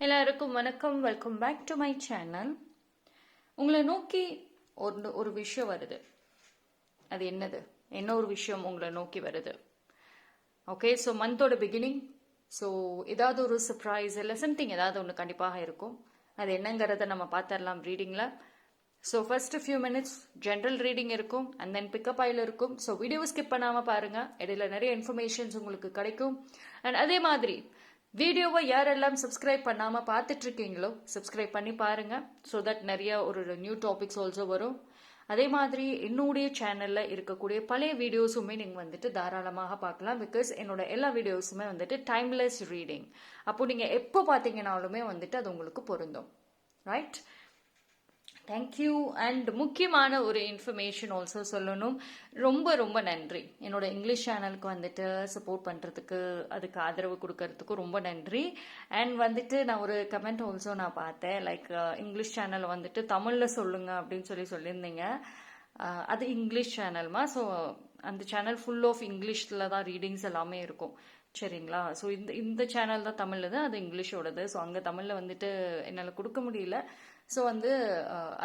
எல்லாருக்கும் வணக்கம். Welcome back to my channel. உங்களை நோக்கி ஒரு விஷயம் வருது. அது என்னது? என்ன ஒரு விஷயம் உங்களை நோக்கி வருது? ஓகே, ஸோ மந்தோட பிகினிங். ஸோ ஏதாவது ஒரு சர்ப்ரைஸ் இல்லை சம்திங் ஏதாவது ஒன்று கண்டிப்பாக இருக்கும். அது என்னங்கிறத நம்ம பார்த்துடலாம் ரீடிங்கில். So first few minutes general reading இருக்கும் அண்ட் தென் பிக்கப் ஆயில் இருக்கும். ஸோ வீடியோவை ஸ்கிப் பண்ணாமல் பாருங்கள். இடையில நிறைய இன்ஃபர்மேஷன்ஸ் உங்களுக்கு கிடைக்கும். அண்ட் அதே மாதிரி வீடியோவை யாரெல்லாம் சப்ஸ்கிரைப் பண்ணாமல் பார்த்துட்டு இருக்கீங்களோ சப்ஸ்கிரைப் பண்ணி பாருங்க. ஸோ தட் நிறைய ஒரு நியூ டாபிக்ஸ் ஆல்சோ வரும். அதே மாதிரி என்னுடைய சேனலில் இருக்கக்கூடிய பழைய வீடியோஸுமே நீங்கள் வந்துட்டு தாராளமாக பார்க்கலாம். பிகாஸ் என்னோட எல்லா வீடியோஸுமே வந்துட்டு டைம்லெஸ் ரீடிங். அப்போ நீங்கள் எப்போ பார்த்தீங்கன்னாலுமே வந்துட்டு அது உங்களுக்கு பொருந்தும். ரைட்? தேங்க்யூ. அண்ட் முக்கியமான ஒரு இன்ஃபர்மேஷன் ஆல்சோ சொல்லணும். ரொம்ப ரொம்ப நன்றி. என்னோட இங்கிலீஷ் சேனலுக்கு வந்துட்டு சப்போர்ட் பண்ணுறதுக்கு, அதுக்கு ஆதரவு கொடுக்கறதுக்கு ரொம்ப நன்றி. அண்ட் வந்துட்டு நான் ஒரு கமெண்ட் ஆல்சோ நான் பார்த்தேன். லைக் இங்கிலீஷ் சேனல் வந்துட்டு தமிழில் சொல்லுங்க அப்படின்னு சொல்லியிருந்தீங்க. அது இங்கிலீஷ் சேனல்மா. ஸோ அந்த சேனல் ஃபுல் ஆஃப் இங்கிலீஷில் தான் ரீடிங்ஸ் எல்லாமே இருக்கும். சரிங்களா? ஸோ இந்த சேனல் தான் தமிழ்து, அது இங்கிலீஷோடது. ஸோ அங்கே தமிழில் வந்துட்டு என்னால் கொடுக்க முடியல. ஸோ வந்து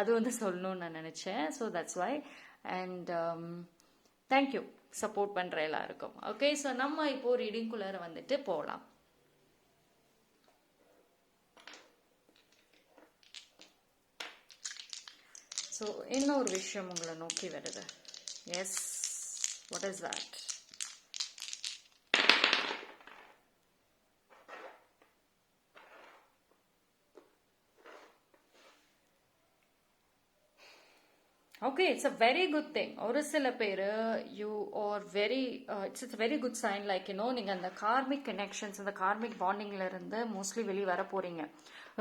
அது வந்து சொல்லணும்னு நான் நினச்சேன். So that's why. And thank you support பண்ணுற எல்லாருக்கும். ஓகே, ஸோ நம்ம இப்போ ரீடிங்குள்ளார வந்துட்டு போகலாம். ஸோ என்ன ஒரு விஷயம் உங்களை நோக்கி வருது? Yes, what is that? Okay, it's a very good thing. ஒரு சில பேர் you are very it's very good sign. Like நீங்கள் அந்த கார்மிக் கனெக்ஷன்ஸ், அந்த கார்மிக் பாண்டிங்ல இருந்து மோஸ்ட்லி வெளியே வர போறீங்க.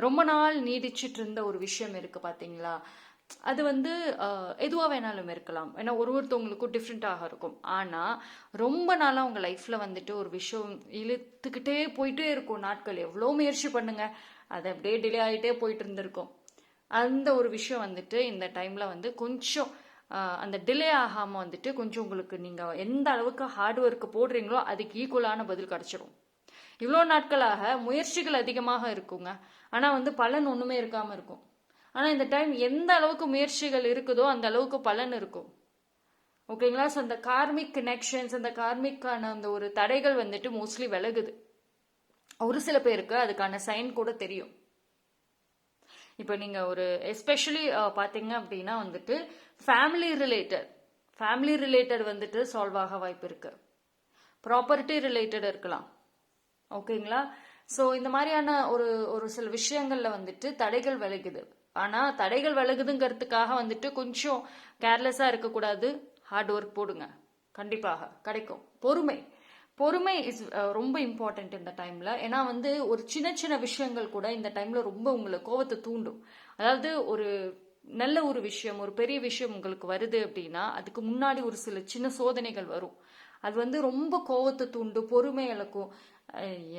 ரொம்ப நாள் நீடிச்சிட்டு இருந்த ஒரு விஷயம் இருக்கு பார்த்தீங்களா? அது வந்து எதுவாக வேணாலும் இருக்கலாம். ஏன்னா ஒருத்தவங்களுக்கும் டிஃப்ரெண்ட்டாக இருக்கும். ஆனால் ரொம்ப நாளாக உங்கள் லைஃப்பில் வந்துட்டு ஒரு விஷயம் இழுத்துக்கிட்டே போயிட்டே இருக்கும். நாட்கள் எவ்வளோ முயற்சி பண்ணுங்க, அது அப்படியே டிலே ஆகிட்டே போயிட்டு இருந்திருக்கும். அந்த ஒரு விஷயம் வந்துட்டு இந்த டைமில் வந்து கொஞ்சம் அந்த டிலே ஆகாமல் வந்துட்டு கொஞ்சம் உங்களுக்கு நீங்கள் எந்த அளவுக்கு ஹார்ட் ஒர்க்கு போடுறீங்களோ அதுக்கு ஈக்குவலான பதில் கிடச்சிரும். இவ்வளோ நாட்களாக முயற்சிகள் அதிகமாக இருக்குங்க, ஆனால் வந்து பலன் ஒன்றுமே இருக்காமல் இருக்கும். ஆனால் இந்த டைம் எந்த அளவுக்கு முயற்சிகள் இருக்குதோ அந்த அளவுக்கு பலன் இருக்கும். ஓகேங்களா? ஸோ அந்த கார்மிக் கனெக்ஷன்ஸ், அந்த கார்மிக்கான அந்த ஒரு தடைகள் வந்துட்டு மோஸ்ட்லி விலகுது. ஒரு சில பேருக்கு அதுக்கான சைன் கூட தெரியும். இப்போ நீங்கள் ஒரு எஸ்பெஷலி பார்த்தீங்க அப்படின்னா வந்துட்டு ஃபேமிலி ரிலேட்டட் வந்துட்டு சால்வ் ஆக வாய்ப்பு இருக்கு. ப்ராப்பர்ட்டி ரிலேட்டட் இருக்கலாம். ஓகேங்களா? ஸோ இந்த மாதிரியான ஒரு சில விஷயங்கள்ல வந்துட்டு தடைகள் விலகுது. ஆனால் தடைகள் விலகுதுங்கிறதுக்காக வந்துட்டு கொஞ்சம் கேர்லெஸ்ஸாக இருக்கக்கூடாது. ஹார்ட் ஒர்க் போடுங்க, கண்டிப்பாக கிடைக்கும். பொறுமை இஸ் ரொம்ப இம்பார்ட்டன்ட் இந்த டைம்ல. ஏன்னா வந்து ஒரு சின்ன சின்ன விஷயங்கள் கூட இந்த டைம்ல ரொம்ப உங்களை கோவத்தை தூண்டும். அதாவது ஒரு நல்ல ஒரு விஷயம், ஒரு பெரிய விஷயம் உங்களுக்கு வருது அப்படின்னா அதுக்கு முன்னாடி ஒரு சில சின்ன சோதனைகள் வரும். அது வந்து ரொம்ப கோவத்தை தூண்டும், பொறுமை இழக்கும்.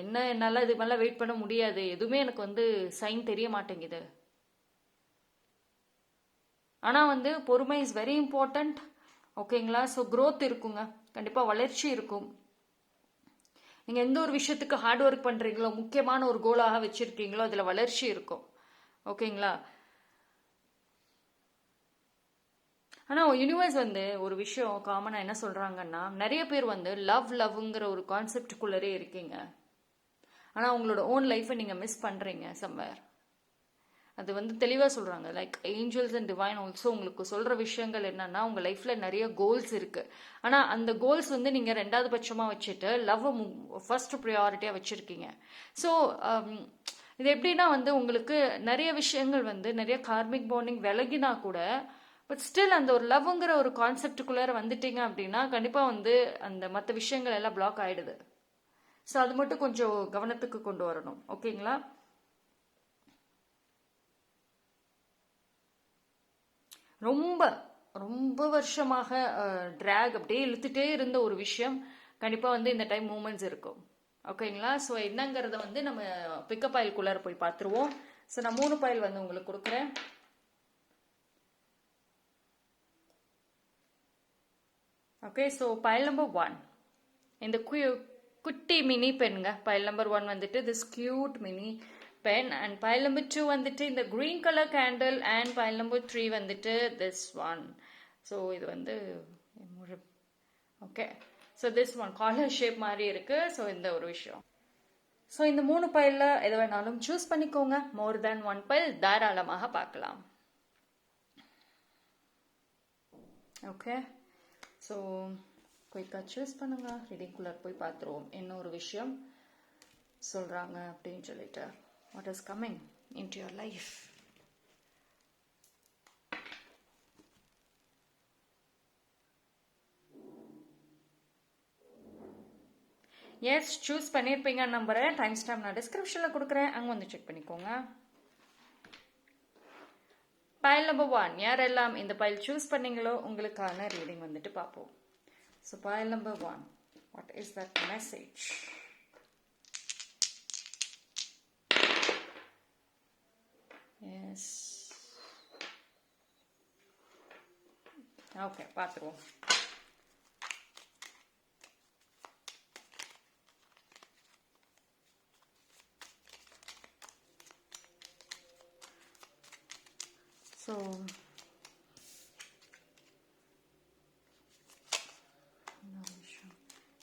என்ன என்னால் இது மேலே வெயிட் பண்ண முடியாது, எதுவுமே எனக்கு வந்து சைன் தெரிய மாட்டேங்குது. ஆனால் வந்து பொறுமை இஸ் வெரி இம்பார்ட்டன்ட். ஓகேங்களா? ஸோ க்ரோத் இருக்குங்க, கண்டிப்பாக வளர்ச்சி இருக்கும். நீங்கள் எந்த ஒரு விஷயத்துக்கு ஹார்ட் ஒர்க் பண்ணுறீங்களோ, முக்கியமான ஒரு கோலாக வச்சுருக்கீங்களோ அதில் வளர்ச்சி இருக்கும். ஓகேங்களா? ஆனால் யூனிவர்ஸ் வந்து ஒரு விஷயம் காமனாக என்ன சொல்கிறாங்கன்னா, நிறைய பேர் வந்து லவ்ங்கிற ஒரு கான்செப்டுக்குள்ளரே இருக்கீங்க. ஆனால் உங்களோட ஓன் லைஃப்பை நீங்கள் மிஸ் பண்ணுறீங்க சம்வேர். அது வந்து தெளிவாக சொல்கிறாங்க. Like angels and divine also உங்களுக்கு சொல்கிற விஷயங்கள் என்னன்னா, உங்கள் லைஃப்பில் நிறைய கோல்ஸ் இருக்குது. ஆனால் அந்த கோல்ஸ் வந்து நீங்கள் ரெண்டாவது பட்சமாக வச்சுட்டு லவ்வை ஃபர்ஸ்ட் ப்ரியாரிட்டியாக வச்சுருக்கீங்க. ஸோ இது எப்படின்னா வந்து உங்களுக்கு நிறைய விஷயங்கள் வந்து நிறைய கார்மிக் பாண்டிங் விலகினா கூட பட் ஸ்டில் அந்த ஒரு லவ்ங்கிற ஒரு கான்செப்டுக்குள்ளார வந்துட்டீங்க அப்படின்னா கண்டிப்பாக வந்து அந்த மற்ற விஷயங்கள் எல்லாம் பிளாக் ஆகிடுது. ஸோ அது மட்டும் கொஞ்சம் கவனத்துக்கு கொண்டு வரணும். ஓகேங்களா? ரொம்ப ரொம்ப வருஷமாக ட்ராக் அப்படியே இழுத்துட்டே இருந்த ஒரு விஷயம் கண்டிப்பாக வந்து இந்த டைம் மூமெண்ட்ஸ் இருக்கும். ஓகேங்களா? ஸோ என்னங்கிறத வந்து நம்ம பிக்கப் ஆயிலுக்குள்ளார போய் பார்த்துருவோம். ஸோ நான் 3 பைல் வந்து உங்களுக்கு கொடுக்குறேன். ஓகே, ஸோ பைல் நம்பர் 1 இந்த குட்டி மினி பெண்ணுங்க. பைல் நம்பர் 1 வந்துட்டு this cute mini pen, and pile number 2 வந்துட்டு இந்த green color candle, and pile number 3 வந்துட்டு this one. So இது வந்து okay, so this one collar shape மாதிரி இருக்கு. So இந்த ஒரு விஷயம். So இந்த 3 பைல்ல எது வேணாலும் சூஸ் பண்ணிக்கோங்க. more than 1 பைல் தாராளமாக பார்க்கலாம். ஓகே, ஸோ குயிக்காக சூஸ் பண்ணுங்க. ரீடிங்குள்ளே போய் பார்த்துருவோம் என்ன ஒரு விஷயம் சொல்கிறாங்க அப்படின்னு சொல்லிட்டு. What is coming into your life. Yes, choose பண்ணியிருப்பீங்கன்னு நம்புகிறேன். டைம் ஸ்டாம்ப் நான் டிஸ்கிரிப்ஷனில் கொடுக்குறேன், அங்கே வந்து செக் பண்ணிக்கோங்க. பைல் நம்பர் 1 யாரெல்லாம் இந்த பைல் சூஸ் பண்ணீங்களோ உங்களுக்கான ரீடிங் வந்துட்டு பார்ப்போம். So pile number 1, what is that message? Yes, okay, பார்த்துருவோம். So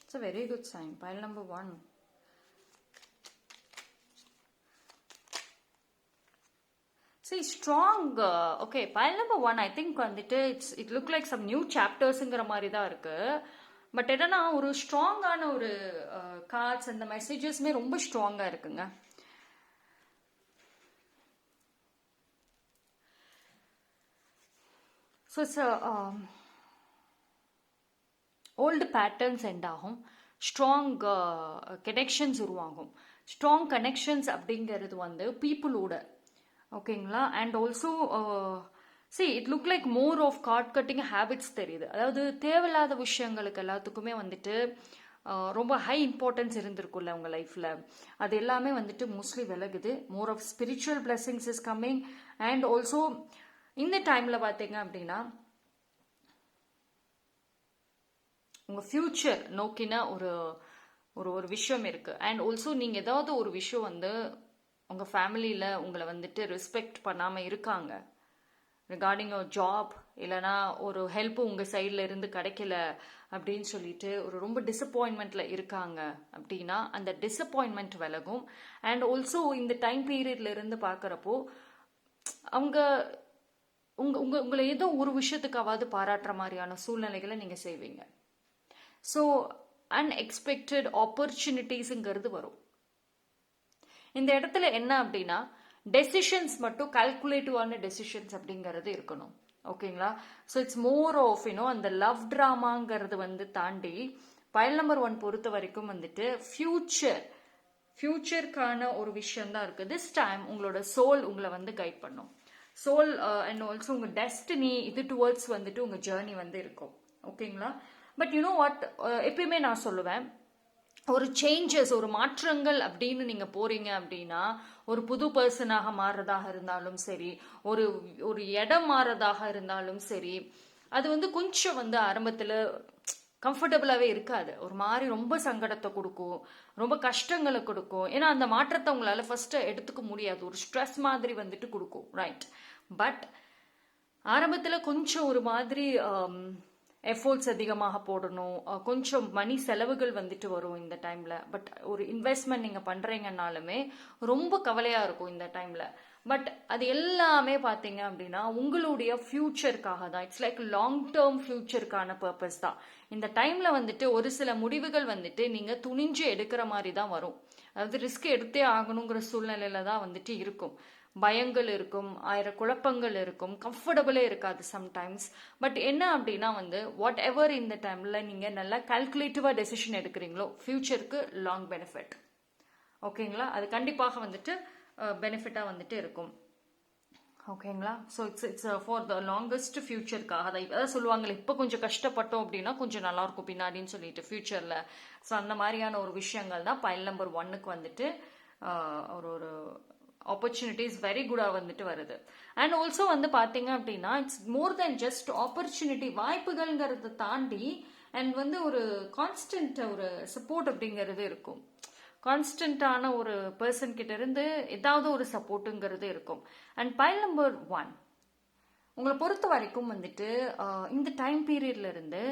it's a very good sign. Pile number 1. See, strong. Okay, pile number 1, I think வந்துட்டு it look like some new chaptersங்கிற மாதிரி தான் இருக்கு. But என்னன்னா ஒரு ஸ்ட்ராங்கான ஒரு கார்ட்ஸ் அந்த மெசேஜஸ்மே ரொம்ப ஸ்ட்ராங்கா இருக்குங்க. So it's old patterns end ஆகும், ஸ்ட்ராங் கனெக்ஷன்ஸ் உருவாகும். ஸ்ட்ராங் கனெக்ஷன்ஸ் அப்படிங்கிறது வந்து பீப்புளோட, ஓகேங்களா. And also see it look like more of card cutting habits தெரியுது. அதாவது தேவையில்லாத விஷயங்களுக்கு எல்லாத்துக்குமே வந்துட்டு ரொம்ப ஹை இம்பார்ட்டன்ஸ் இருந்திருக்கும்ல உங்கள் லைஃப்பில், அது எல்லாமே வந்துட்டு மோஸ்ட்லி விலகுது. More of spiritual blessings is coming. And also இந்த டைமில் பார்த்தீங்க அப்படின்னா உங்கள் ஃப்யூச்சர் நோக்கின ஒரு ஒரு ஒரு விஷயம் இருக்குது. அண்ட் ஆல்சோ நீங்கள் ஏதாவது ஒரு விஷயம் வந்து உங்கள் ஃபேமிலியில் உங்களை வந்துட்டு ரெஸ்பெக்ட் பண்ணாமல் இருக்காங்க ரிகார்டிங் ஒரு ஜாப், இல்லைனா ஒரு ஹெல்ப்பு உங்கள் சைடில் இருந்து கிடைக்கல அப்படின்னு சொல்லிட்டு ஒரு ரொம்ப டிசப்பாயின்மெண்ட்டில் இருக்காங்க அப்படின்னா அந்த டிசப்பாயின்மெண்ட் விலகும். அண்ட் ஆல்சோ இந்த டைம் பீரியட்ல இருந்து பார்க்குறப்போ அவங்க உங்களை ஏதோ ஒரு விஷயத்துக்காவது பாராட்டுற மாதிரியான சூழ்நிலைகளை நீங்கள் செய்வீங்க. ஸோ அன்எக்ஸ்பெக்டட் ஆப்பர்ச்சுனிட்டிஸுங்கிறது வரும். இந்த இடத்துல என்ன அப்படின்னா டெசிஷன்ஸ் மட்டும் கால்குலேட்டிவான டெசிஷன்ஸ் அப்படிங்கிறது இருக்கணும், ஓகேங்களா. ஸோ இட்ஸ் மோர் ஆஃப் அந்த லவ் ட்ராமாங்கிறது வந்து தாண்டி பைல் நம்பர் 1 பொறுத்த வரைக்கும் வந்துட்டு ஃபியூச்சருக்கான ஒரு விஷயம் தான் இருக்குது. திஸ் டைம் உங்களோட சோல் உங்களை வந்து கைட் பண்ணும். சோல் அண்ட் ஆல்சோ உங்கள் டெஸ்டினி இது டுவர்ட்ஸ் வந்துட்டு உங்கள் ஜேர்னி வந்து இருக்கும், ஓகேங்களா. பட் யூனோ வாட், எப்பயுமே நான் சொல்லுவேன், ஒரு சேஞ்சஸ், ஒரு மாற்றங்கள் அப்படின்னு நீங்கள் போறீங்க அப்படின்னா ஒரு புது பர்சனாக மாறுறதாக இருந்தாலும் சரி, ஒரு இடம் மாறுறதாக இருந்தாலும் சரி, அது வந்து கொஞ்சம் வந்து ஆரம்பத்தில் கம்ஃபர்டபுளாகவே இருக்காது. ஒரு மாதிரி ரொம்ப சங்கடத்தை கொடுக்கும், ரொம்ப கஷ்டங்களை கொடுக்கும். ஏன்னா அந்த மாற்றத்தை உங்களால் ஃபர்ஸ்ட் எடுத்துக்க முடியாது, ஒரு ஸ்ட்ரெஸ் மாதிரி வந்துட்டு கொடுக்கும், ரைட். பட் ஆரம்பத்தில் கொஞ்சம் ஒரு மாதிரி எஃபோர்ட்ஸ் அதிகமாக போடணும், கொஞ்சம் மணி செலவுகள் வந்துட்டு வரும் இந்த டைமில். பட் ஒரு இன்வெஸ்ட்மெண்ட் நீங்கள் பண்ணுறீங்கன்னாலுமே ரொம்ப கவலையாக இருக்கும் இந்த டைமில். பட் அது எல்லாமே பார்த்தீங்க அப்படின்னா உங்களுடைய ஃபியூச்சருக்காக தான். இட்ஸ் லைக் லாங் டேர்ம் ஃபியூச்சருக்கான பர்பஸ் தான். இந்த டைமில் வந்துட்டு ஒரு சில முடிவுகள் வந்துட்டு நீங்கள் துணிஞ்சு எடுக்கிற மாதிரி தான் வரும். அதாவது ரிஸ்க் எடுத்தே ஆகணுங்கிற சூழ்நிலையில தான் வந்துட்டு இருக்கும். பயங்கள் இருக்கும், 1000 குழப்பங்கள் இருக்கும், கம்ஃபர்டபுளே இருக்காது சம்டைம்ஸ். பட் என்ன அப்படின்னா வந்து வாட் எவர் இந்த டைமில் நீங்கள் நல்லா கால்குலேட்டிவாக டெசிஷன் எடுக்கிறீங்களோ ஃபியூச்சருக்கு லாங் பெனிஃபிட், ஓகேங்களா. அது கண்டிப்பாக வந்துட்டு பெனிஃபிட்டாக வந்துட்டு இருக்கும், ஓகேங்களா. So it's for the longest ஃபியூச்சருக்காக அதான் சொல்லுவாங்களே, இப்போ கொஞ்சம் கஷ்டப்பட்டோம் அப்படின்னா கொஞ்சம் நல்லாயிருக்கும் பின்னாடின்னு சொல்லிட்டு ஃபியூச்சரில். ஸோ அந்த மாதிரியான ஒரு விஷயங்கள் தான் பைல் நம்பர் 1க்கு வந்துட்டு ஒரு ஆப்பர்ச்சுனிட்டிஸ் வெரி குடாக வந்துட்டு வருது. அண்ட் ஆல்சோ வந்து பார்த்தீங்க அப்படின்னா it's more than just opportunity, வாய்ப்புகள்ங்கிறத தாண்டி அண்ட் வந்து ஒரு கான்ஸ்டன்ட் ஒரு சப்போர்ட் அப்படிங்கிறது இருக்கும். கான்ஸ்டன்டான ஒரு பர்சன் கிட்ட இருந்து ஏதாவது ஒரு சப்போர்ட்டுங்கிறது இருக்கும். அண்ட் பைல் நம்பர் 1 உங்களை பொறுத்த வரைக்கும் வந்துட்டு இந்த டைம் பீரியட்ல இருந்து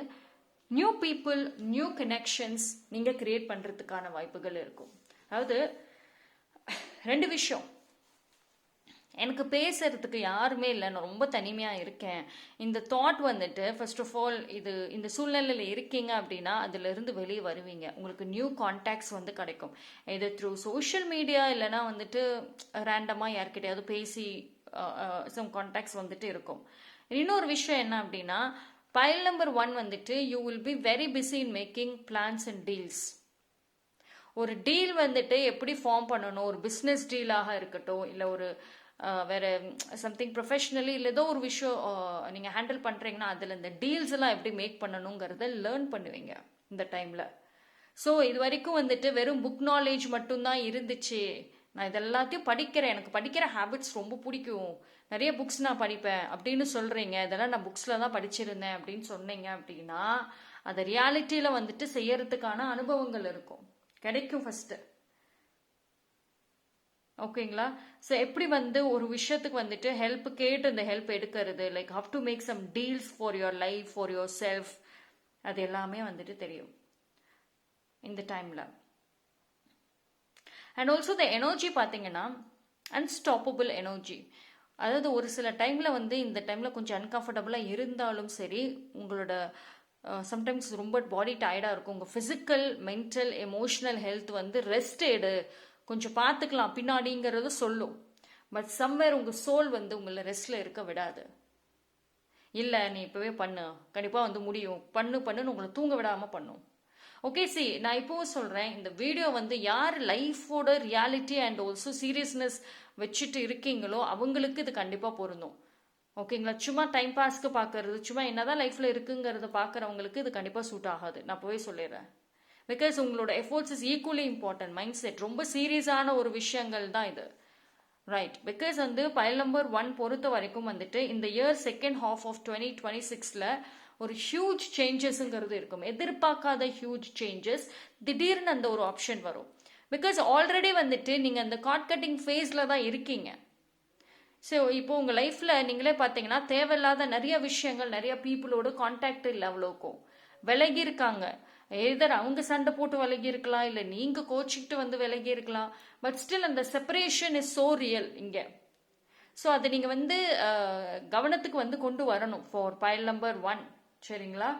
நியூ பீப்புள், நியூ கனெக்ஷன்ஸ் நீங்க கிரியேட் பண்றதுக்கான வாய்ப்புகள் இருக்கும். அதாவது 2 விஷயம், எனக்கு பேசுறதுக்கு யாருமே இல்லை, நான் ரொம்ப தனிமையாக இருக்கேன், இந்த தாட் வந்துட்டு ஃபர்ஸ்ட் ஆஃப் ஆல் இது இந்த சூழ்நிலையில் இருக்கீங்க அப்படின்னா அதிலிருந்து வெளியே வருவீங்க. உங்களுக்கு நியூ கான்டாக்ட்ஸ் வந்து கிடைக்கும். இது த்ரூ சோஷியல் மீடியா இல்லைன்னா வந்துட்டு ரேண்டமாக யார்கிட்டயாவது பேசி சம் கான்டாக்ட்ஸ் வந்துட்டு இருக்கும். இன்னொரு விஷயம் என்ன அப்படின்னா பைல் நம்பர் 1 வந்துட்டு you will be very busy in making plans and deals. ஒரு டீல் வந்துட்டு எப்படி ஃபார்ம் பண்ணணும், ஒரு பிஸ்னஸ் டீலாக இருக்கட்டும், இல்லை ஒரு வேற சம்திங் ப்ரொஃபஷ்னலி இல்லை ஏதோ ஒரு விஷயம் நீங்கள் ஹேண்டில் பண்ணுறீங்கன்னா அதில் இந்த டீல்ஸ் எல்லாம் எப்படி மேக் பண்ணணுங்கிறத லேர்ன் பண்ணுவீங்க இந்த டைமில். ஸோ இது வரைக்கும் வந்துட்டு வெறும் புக் நாலேஜ் மட்டும்தான் இருந்துச்சு, நான் இதெல்லாத்தையும் படிக்கிறேன், எனக்கு படிக்கிற ஹேபிட்ஸ் ரொம்ப பிடிக்கும், நிறைய புக்ஸ் நான் படிப்பேன் அப்படின்னு சொல்கிறீங்க, இதெல்லாம் நான் புக்ஸில் தான் படிச்சிருந்தேன் அப்படின்னு சொன்னீங்க அப்படின்னா அதை ரியாலிட்டியில் வந்துட்டு செய்யறதுக்கான அனுபவங்கள் இருக்கும், கிடைக்கும் ஃபஸ்ட்டு. ஓகேங்களா? ஸோ எப்படி வந்து ஒரு விஷயத்துக்கு வந்துட்டு ஹெல்ப் கேட்டு இந்த ஹெல்ப் எடுக்கிறது, like how to make some deals for your life, for your self, அது எல்லாமே வந்துட்டு தெரியும் இந்த டைமில். அண்ட் ஆல்சோ த எனர்ஜி பார்த்தீங்கன்னா அன்ஸ்டாப்பபிள் எனர்ஜி. அதாவது ஒரு சில டைமில் வந்து இந்த டைமில் கொஞ்சம் அன்கம்ஃபர்டபுளாக இருந்தாலும் சரி, உங்களோட சம்டைம்ஸ் ரொம்ப பாடி டயர்டாக இருக்கும், உங்கள் ஃபிசிக்கல், மென்டல், எமோஷனல் ஹெல்த் வந்து ரெஸ்ட் எடு, கொஞ்சம் பார்த்துக்கலாம் பின்னாடிங்கிறது சொல்லும். பட் சம்வேர் உங்கள் சோல் வந்து உங்களை ரெஸ்ட்டில் இருக்க விடாது. இல்லை நீ இப்போவே பண்ணு, கண்டிப்பாக வந்து முடியும், பண்ணுன்னு உங்களை தூங்க விடாமல் பண்ணும். ஓகே, சி நான் இப்போவும் சொல்கிறேன், இந்த வீடியோ வந்து யார் லைஃபோட ரியாலிட்டி அண்ட் ஆல்சோ சீரியஸ்னஸ் வச்சுட்டு இருக்கீங்களோ அவங்களுக்கு இது கண்டிப்பாக பொருந்தும். ஓகேங்களா? சும்மா டைம் பாஸ்க்கு பார்க்கறது, சும்மா என்னதான் லைஃப்பில் இருக்குங்கிறத பார்க்குறவங்களுக்கு இது கண்டிப்பாக சூட் ஆகாது, நான் போய் சொல்லிடுறேன். பிகாஸ் உங்களோட efforts is equally important. Mind set ரொம்ப சீரியஸான ஒரு விஷயங்கள் தான் இது, ரைட்? பிகாஸ் வந்து பைல் நம்பர் 1 பொறுத்த வரைக்கும் வந்துட்டு இந்த இயர் செகண்ட் ஹாஃப் ஆஃப் 2026ல ஒரு ஹியூஜ் சேஞ்சஸ்ங்கிறது இருக்கும். எதிர்பார்க்காத ஹியூஜ் சேஞ்சஸ், திடீர்னு அந்த ஒரு ஆப்ஷன் வரும். பிகாஸ் ஆல்ரெடி வந்துட்டு நீங்கள் அந்த கார்ட் கட்டிங் ஃபேஸில் தான் இருக்கீங்க. ஸோ இப்போ உங்கள் லைஃப்பில் நீங்களே பார்த்தீங்கன்னா தேவையில்லாத நிறைய விஷயங்கள், நிறைய பீப்புளோட கான்டாக்ட் இல்லை, அவ்வளோக்கும் விலகி இருக்காங்க. எதர் அவங்க சண்டை போட்டு விலகி இருக்கலாம், இல்லை நீங்கள் கோச்சிக்கிட்டு வந்து விலகி இருக்கலாம். பட் ஸ்டில் அந்த செப்பரேஷன் இஸ் சோ ரியல் இங்கே. ஸோ அதை நீங்கள் வந்து கவனத்துக்கு வந்து கொண்டு வரணும் ஃபார் பைல் நம்பர் 1. சரிங்களா?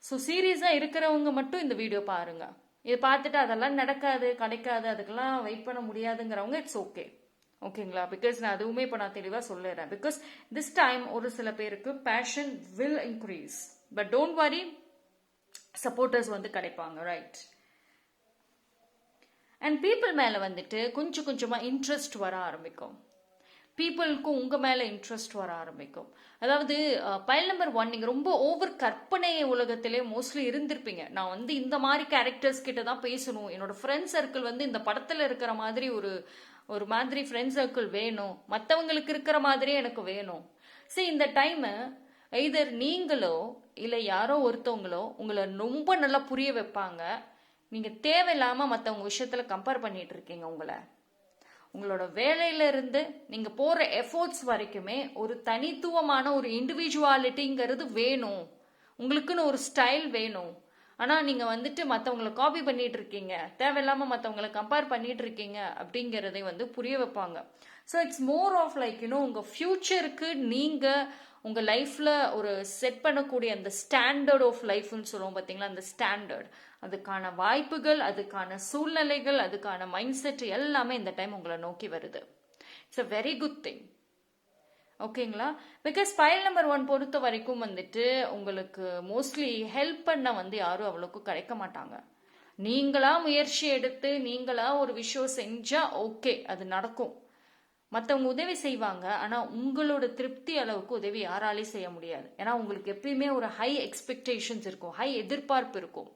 ஸோ சீரியஸாக இருக்கிறவங்க மட்டும் இந்த வீடியோ பாருங்க. இதை பார்த்துட்டு அதெல்லாம் நடக்காது, கிடைக்காது, அதுக்கெல்லாம் வெயிட் பண்ண முடியாதுங்கிறவங்க இட்ஸ் ஓகே. ஓகேங்களா? பிகாஸ் நான் அதுவுமே இப்போ நான் தெளிவாக சொல்லிடுறேன். பிகாஸ் திஸ் டைம் ஒரு சில பேருக்கு passion will increase. But don't worry, supporters வந்து கிடைப்பாங்க, ரைட்? அண்ட் பீப்புள் மேலே வந்துட்டு கொஞ்சம் கொஞ்சமாக இன்ட்ரெஸ்ட் வர ஆரம்பிக்கும். பீப்புளுக்கும் உங்கள் மேலே இன்ட்ரெஸ்ட் வர ஆரம்பிக்கும். அதாவது பைல் நம்பர் 1 நீங்கள் ரொம்ப ஓவர் கற்பனை உலகத்திலே மோஸ்ட்லி இருந்திருப்பீங்க. நான் வந்து இந்த மாதிரி கேரக்டர்ஸ் கிட்ட தான் பேசணும், என்னோட ஃப்ரெண்ட் சர்க்கிள் வந்து இந்த படத்தில் இருக்கிற மாதிரி ஒரு மாதிரி ஃப்ரெண்ட் சர்க்கிள் வேணும், மற்றவங்களுக்கு இருக்கிற மாதிரியே எனக்கு வேணும். சரி, இந்த டைமு எய்தர் நீங்களோ இல்லை யாரோ ஒருத்தவங்களோ உங்களை ரொம்ப நல்லா புரிய வைப்பாங்க. நீங்கள் தேவையில்லாமல் மற்றவங்க விஷயத்தில் கம்பேர் பண்ணிட்டு இருக்கீங்க. உங்களோட வேலையில இருந்து நீங்க போற எஃபோர்ட்ஸ் வரைக்குமே ஒரு தனித்துவமான ஒரு இண்டிவிஜுவாலிட்டிங்கிறது வேணும், உங்களுக்குன்னு ஒரு ஸ்டைல் வேணும். ஆனா நீங்க வந்துட்டு மற்றவங்களை காப்பி பண்ணிட்டு இருக்கீங்க, தேவையில்லாம மற்றவங்களை கம்பேர் பண்ணிட்டு இருக்கீங்க அப்படிங்கிறதை வந்து புரிய வைப்பாங்க. So it's more of like உங்க ஃபியூச்சருக்கு நீங்க உங்க லைஃப்ல ஒரு செட் பண்ணக்கூடிய அந்த ஸ்டாண்டர்ட் ஆஃப் லைஃப்னு சொல்லுவோம் பார்த்தீங்களா, அந்த ஸ்டாண்டர்ட், அதுக்கான வாய்ப்புகள், அதுக்கான சூழ்நிலைகள், அதுக்கான மைண்ட் செட் எல்லாமே இந்த டைம் உங்களை நோக்கி வருது. It's a very good thing. ஓகேங்களா? பிகாஸ் பைல் நம்பர் 1 பொறுத்த வரைக்கும் வந்துட்டு உங்களுக்கு மோஸ்ட்லி ஹெல்ப் பண்ண வந்து யாரும் அவ்வளோக்கு கிடைக்க மாட்டாங்க. நீங்களா முயற்சி எடுத்து நீங்களா ஒரு விஷயம் செஞ்சா ஓகே, அது நடக்கும். மற்றவங்க உதவி செய்வாங்க, ஆனால் உங்களோட திருப்தி அளவுக்கு உதவி யாராலையும் செய்ய முடியாது. ஏன்னா உங்களுக்கு எப்பயுமே ஒரு ஹை எக்ஸ்பெக்டேஷன்ஸ் இருக்கும், ஹை எதிர்பார்ப்பு இருக்கும்.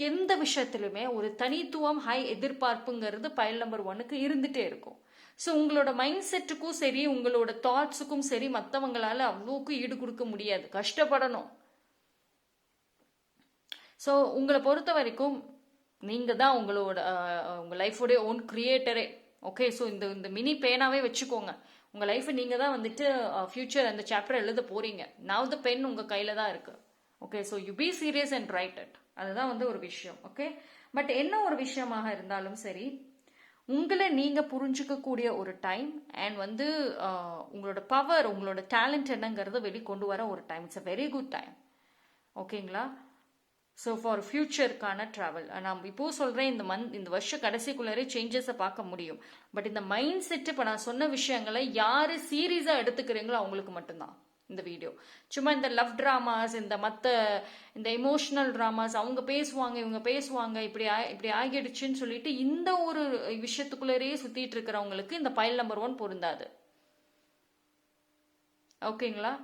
எந்த விஷயத்திலுமே ஒரு தனித்துவம், ஹை எதிர்பார்ப்புங்கிறது பைல் நம்பர் 1க்கு இருந்துட்டே இருக்கும். ஸோ உங்களோட மைண்ட் செட்டுக்கும் சரி, உங்களோட தாட்ஸுக்கும் சரி மற்றவங்களால அவ்வளோக்கு ஈடு கொடுக்க முடியாது, கஷ்டப்படணும். ஸோ உங்களை பொறுத்த வரைக்கும் நீங்கள் தான் உங்களோட உங்கள் லைஃபோடைய ஓன் கிரியேட்டரே. ஓகே, ஸோ இந்த இந்த மினி பேனாவே வச்சுக்கோங்க. உங்கள் லைஃப்பை நீங்கள் தான் வந்துட்டு ஃபியூச்சர் அந்த சாப்டர் எழுத போகிறீங்க. நவ் த பென் உங்கள் கையில் தான் இருக்குது. Okay, so you be serious and right it. அதுதான் வந்து ஒரு விஷயம். ஓகே, பட் என்ன ஒரு விஷயமாக இருந்தாலும் சரி, உங்களை நீங்கள் புரிஞ்சுக்கக்கூடிய ஒரு டைம் அண்ட் வந்து உங்களோட பவர், உங்களோட டேலண்ட் என்னங்கிறத வெளிக்கொண்டு வர ஒரு time. It's a very good time. ஓகேங்களா? ஸோ ஃபார் ஃபியூச்சருக்கான ட்ராவல் நான் இப்போ சொல்கிறேன், இந்த வருஷ கடைசிக்குள்ளரே சேஞ்சஸை பார்க்க முடியும். பட் இந்த மைண்ட் செட்டு இப்போ நான் சொன்ன விஷயங்களை யார் சீரியஸாக எடுத்துக்கிறீங்களோ அவங்களுக்கு மட்டும்தான் இந்த வீடியோ. சும்மா இந்த லவ் ட்ராமாஸ், இந்த எமோஷனல் ட்ராமாஸ், அவங்க பேசுவாங்க இவங்க பேசுவாங்க இப்படி ஆகிடுச்சுன்னு சொல்லிட்டு இந்த ஒரு விஷயத்துக்குள்ளேயே சுத்திட்டு இருக்கிறவங்களுக்கு இந்த பைல் நம்பர் 1 பொருந்தாது. ஓகேங்களா?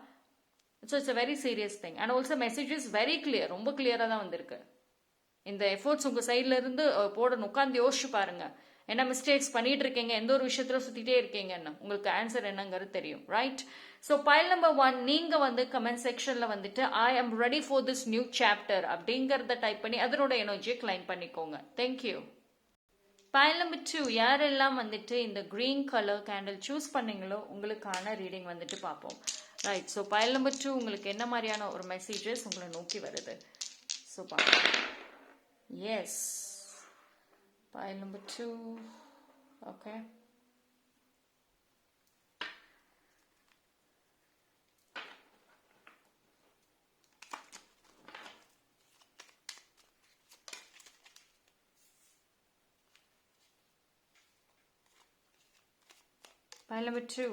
So it's a very serious thing. And also message is very clear. ரொம்ப கிளியராக தான் வந்திருக்கு. இந்த எஃபோர்ட்ஸ் உங்கள் சைட்ல இருந்து போடணும். உட்காந்து யோசிச்சு பாருங்க, என்ன மிஸ்டேக்ஸ் பண்ணிட்டு இருக்கீங்க, எந்த ஒரு விஷயத்துல சுத்திட்டே இருக்கீங்கன்னு உங்களுக்கு ஆன்சர் என்னங்கிறது தெரியும். ரைட்? ஸோ பைல் நம்பர் 1 நீங்க வந்து கமெண்ட் செக்ஷன்ல வந்துட்டு I am ready for this new chapter அப்படிங்கறத டைப் பண்ணி அதனோட எனர்ஜியை கிளைம் பண்ணிக்கோங்க. தேங்க்யூ. பைல் நம்பர் 2 யாரெல்லாம் வந்துட்டு இந்த கிரீன் கலர் கேண்டில் சூஸ் பண்ணீங்களோ உங்களுக்கான ரீடிங் வந்துட்டு பார்ப்போம். ரைட்? ஸோ பைல் நம்பர் 2 உங்களுக்கு என்ன மாதிரியான ஒரு மெசேஜஸ் உங்களை நோக்கி வருது? ஸோ பார்க்கலாம். Yes, pile number 2. Okay, pile number 2.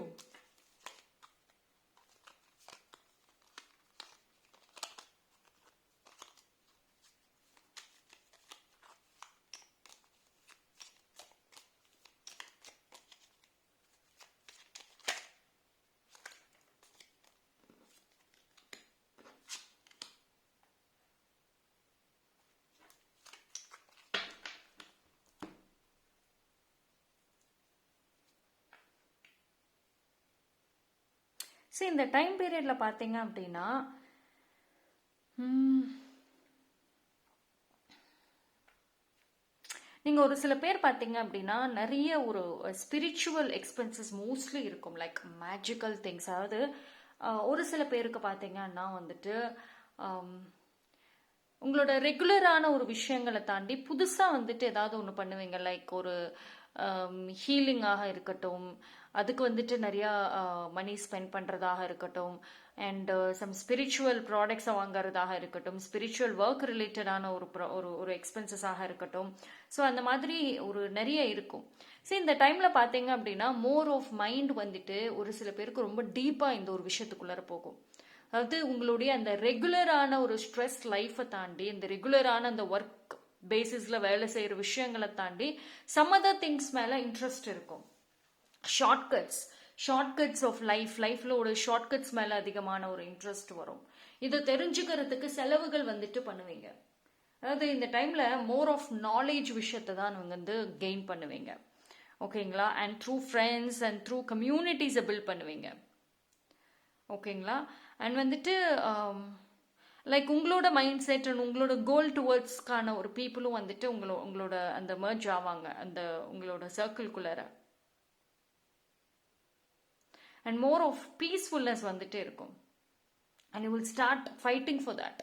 சரி, இந்த டைம் பீரியட்ல பார்த்தீங்க அப்படின்னா நீங்கள் ஒரு சில பேர் பார்த்தீங்க அப்படின்னா நிறைய ஒரு ஸ்பிரிச்சுவல் எக்ஸ்பென்சஸ் மோஸ்ட்லி இருக்கும். Like magical things. அதாவது ஒரு சில பேருக்கு பார்த்தீங்கன்னா வந்துட்டு உங்களோட ரெகுலரான ஒரு விஷயங்களை தாண்டி புதுசாக வந்துட்டு ஏதாவது ஒன்று பண்ணுவீங்க. லைக் ஒரு ஹீலிங்காக இருக்கட்டும், அதுக்கு வந்துட்டு நிறையா மணி ஸ்பெண்ட் பண்ணுறதாக இருக்கட்டும், அண்ட் சம் ஸ்பிரிச்சுவல் ப்ராடக்ட்ஸை வாங்குறதாக இருக்கட்டும், ஸ்பிரிச்சுவல் ஒர்க் ரிலேட்டடான ஒரு எக்ஸ்பென்சஸாக இருக்கட்டும். ஸோ அந்த மாதிரி ஒரு நிறைய இருக்கும். ஸோ இந்த டைமில் பார்த்தீங்க அப்படின்னா மோர் ஆஃப் மைண்ட் வந்துட்டு ஒரு சில பேருக்கு ரொம்ப டீப்பாக இந்த ஒரு விஷயத்துக்குள்ளார போகும். அதாவது உங்களுடைய அந்த ரெகுலரான ஒரு ஸ்ட்ரெஸ் லைஃப்பை தாண்டி, இந்த ரெகுலரான அந்த ஒர்க் பேசிஸ்ல வேலை செய்யற விஷயங்களை தாண்டி சம் அதர் திங்ஸ் மேல இன்ட்ரெஸ்ட் இருக்கும். ஷார்ட்கட்ஸ் ஆஃப் லைஃப்ல ஒரு ஷார்ட்கட்ஸ் மேல அதிகமான ஒரு இன்ட்ரெஸ்ட் வரும். இதை தெரிஞ்சுக்கிறதுக்கு செலவுகள் வந்துட்டு பண்ணுவீங்க. அதாவது இந்த டைம்ல மோர் ஆஃப் நாலேஜ் விஷயத்தை தான் நீங்க வந்து கெயின் பண்ணுவீங்க. ஓகேங்களா? And through friends and through கம்யூனிட்டிஸை பில்ட் பண்ணுவீங்க. ஓகேங்களா? அண்ட் வந்துட்டு லைக் உங்களோட மைண்ட் செட் அண்ட் உங்களோட கோல் டுவர்ட்ஸ்க்கான ஒரு பீப்புளும் வந்துட்டு உங்களோட அந்த மர்ஜ் ஆவாங்க அந்த உங்களோட சர்க்கிள்குள்ளார. அண்ட் மோர் ஆஃப் பீஸ்ஃபுல்னஸ் வந்துட்டு இருக்கும். And you will start fighting for that.